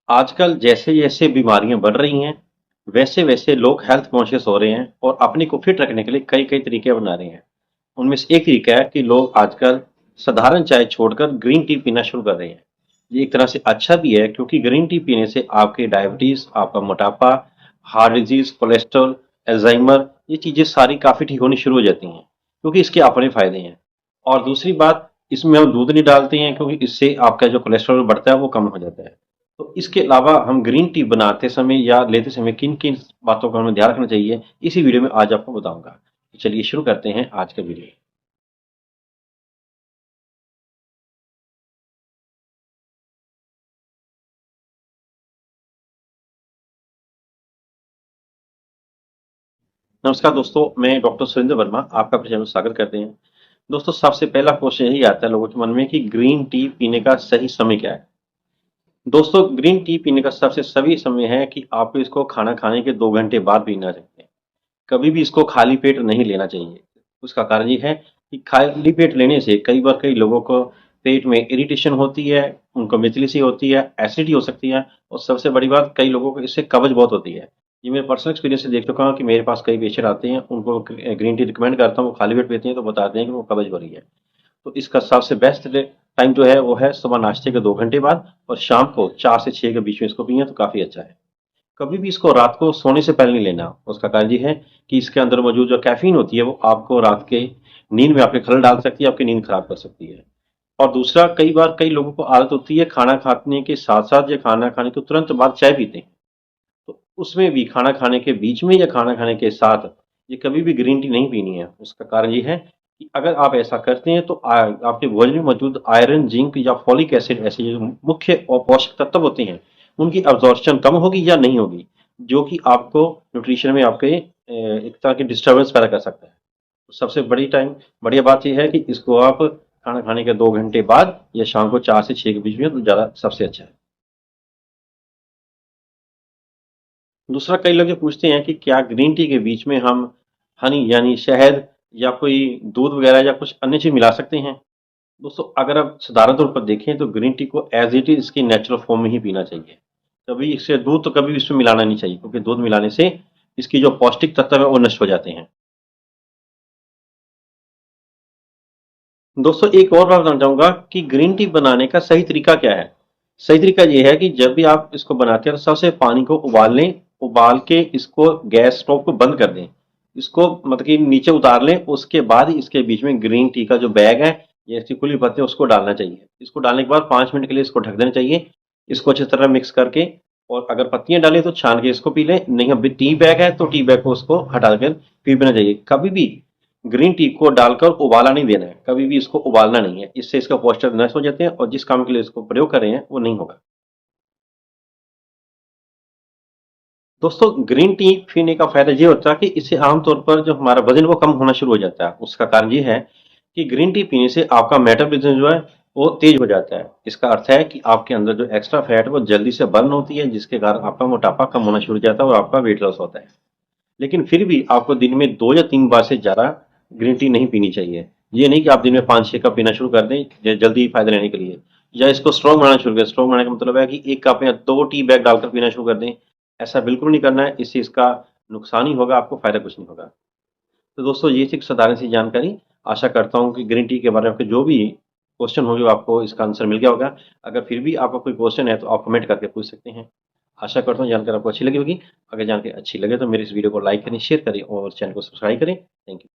आजकल जैसे-जैसे बीमारियाँ बढ़ रही हैं, वैसे-वैसे लोग हेल्थ कॉन्शियस हो रहे हैं और अपने को फिट रखने के लिए कई-कई तरीके अपना रहे हैं। उनमें से एक तरीका है कि लोग आजकल साधारण चाय छोड़कर ग्रीन टी पीना शुरू कर रहे हैं। ये एक तरह से अच्छा भी है क्योंकि ग्रीन टी पीने से आपके डायबिटीज़, आपका मोटापा, हार्ट डिजीज़, कोलेस्ट्रॉल, अल्ज़ाइमर ये चीज़ें सारी काफ़ी ठीक होनी शुरू हो जाती हैं, क्योंकि इसके अपने फ़ायदे हैं। और दूसरी बात, इसमें हम दूध नहीं डालते हैं क्योंकि इससे आपका जो कोलेस्ट्रॉल बढ़ता है वो कम हो जाता है। तो इसके अलावा हम ग्रीन टी बनाते समय या लेते समय किन-किन बातों का हमें ध्यान रखना चाहिए, इसी वीडियो में आज आपको बताऊँगा। चलिए शुरू करते हैं आज का वीडियो। नमस्कार दोस्तों, मैं डॉक्टर सुरेंद्र वर्मा आपका अपने चैनल में स्वागत करते हैं। दोस्तों, सबसे पहला क्वेश्चन यही आता है लोगों के मन में कि ग्रीन टी पीने का सही समय क्या है? दोस्तों, ग्रीन टी पीने का सबसे सही समय है कि आपको इसको खाना खाने के 2 घंटे बाद पीना चाहिए। कभी भी इसको खाली पेट नहीं लेना चाहिए। उसका कारण ये है कि खाली पेट लेने से कई बार कई लोगों को पेट में इरिटेशन होती है, उनको मिचली-सी होती है, एसिडिटी हो सकती है और सबसे बड़ी बात कई लोगों को इससे कब्ज़ बहुत होती है। ये मैं पर्सनल एक्सपीरियंस से देख चुका हूँ कि मेरे पास कई पेशेंट आते हैं, उनको ग्रीन टी रिकमेंड करता हूँ, वो खाली पेट पीते हैं तो बताते हैं कि उनको कब्ज़ हो रही है। तो इसका सबसे बेस्ट टाइम जो है वो है सुबह नाश्ते के 2 घंटे बाद और शाम को 4 से 6 के बीच में इसको पिएँ तो काफ़ी अच्छा है। कभी भी इसको रात को सोने से पहले नहीं लेना। उसका कारण ये है कि इसके अंदर मौजूद जो कैफ़ीन होती है वो आपको रात के नींद में आपके खलल डाल सकती है, आपकी नींद खराब कर सकती है। और दूसरा, कई बार कई लोगों को आदत होती है खाना खाने के साथ-साथ या खाना खाने के तुरंत बाद चाय पीते हैं। तो उसमें भी खाना खाने के बीच में या खाना खाने के साथ ये कभी भी ग्रीन टी नहीं पीनी है। उसका कारण ये है कि अगर आप ऐसा करते हैं तो आपके भोजन में मौजूद आयरन, जिंक या फॉलिक एसिड ऐसे जो मुख्य और पोषक तत्व होते हैं, उनकी अब्जॉर्प्शन कम होगी या नहीं होगी, जो कि आपको न्यूट्रिशन में आपके एक तरह की डिस्टर्बेंस पैदा कर सकता है। तो सबसे बढ़िया बात ये है कि इसको आप खाना खाने के 2 घंटे बाद या शाम को 4 से 6 के बीच में तो ज़्यादा सबसे अच्छा है। दूसरा, कई लोग ये पूछते हैं कि क्या ग्रीन टी के बीच में हम हनी यानी शहद या कोई दूध वगैरह या कुछ अन्य चीज़ मिला सकते हैं? दोस्तों, अगर आप साधारण तौर पर देखें तो ग्रीन टी को एज़ इट इज़ इसकी नेचुरल फॉर्म में ही पीना चाहिए। कभी इससे दूध तो कभी भी इसमें मिलाना नहीं चाहिए क्योंकि दूध मिलाने से इसकी जो पौष्टिक तत्व है वो नष्ट हो जाते हैं। दोस्तों, एक और बात बताना चाहूँगा कि ग्रीन टी बनाने का सही तरीका क्या है? सही तरीका ये है कि जब भी आप इसको बनाते हैं तो सबसे पानी को उबाल लें, उबाल के इसको गैस स्टोव को बंद कर दें। इसको मतलब कि नीचे उतार लें, उसके बाद इसके बीच में ग्रीन टी का जो बैग है या इसकी खुली पत्ती है उसको डालना चाहिए। इसको डालने के बाद 5 मिनट के लिए इसको ढक देना चाहिए। इसको अच्छी तरह मिक्स करके और अगर पत्तियाँ डालें तो छान के इसको पी लें, नहीं अभी टी बैग है तो टी बैग को उसको हटा कर पी लेना चाहिए। कभी भी ग्रीन टी को डालकर उबाला नहीं देना है, कभी भी इसको उबालना नहीं है, इससे इसका पॉइस्चर नष्ट हो जाते हैं और जिस काम के लिए इसको प्रयोग कर रहे हैं वो नहीं होगा। दोस्तों, ग्रीन टी पीने का फायदा ये होता है कि इससे आमतौर पर जो हमारा वजन वो कम होना शुरू हो जाता है। उसका कारण ये है कि ग्रीन टी पीने से आपका मेटाबॉलिज्म जो है वो तेज हो जाता है। इसका अर्थ है कि आपके अंदर जो एक्स्ट्रा फैट है वो जल्दी से बर्न होती है, जिसके कारण आपका मोटापा कम होना शुरू हो जाता है और आपका वेट लॉस होता है। लेकिन फिर भी आपको दिन में 2 या 3 बार से ज़्यादा ग्रीन टी नहीं पीनी चाहिए। ये नहीं कि आप दिन में 5-6 कप पीना शुरू कर दें जल्दी फ़ायदा लेने के लिए, या इसको स्ट्रॉन्ग बनाना शुरू करें। स्ट्रॉन्ग बनाने का मतलब है कि 1 कप या 2 टी बैग डालकर पीना शुरू कर दें। ऐसा बिल्कुल नहीं करना है, इससे इसका नुकसान ही होगा, आपको फ़ायदा कुछ नहीं होगा। तो दोस्तों, ये थी साधारण सी जानकारी। आशा करता हूँ कि ग्रीन टी के बारे में आपके जो भी क्वेश्चन होंगे आपको इसका आंसर मिल गया होगा। अगर फिर भी आपका कोई क्वेश्चन है तो आप कमेंट करके पूछ सकते हैं। आशा करता हूँ जानकारी आपको अच्छी लगी होगी। अगर जानकारी अच्छी लगे तो मेरे इस वीडियो को लाइक करें, शेयर करें और चैनल को सब्सक्राइब करें। Thank you.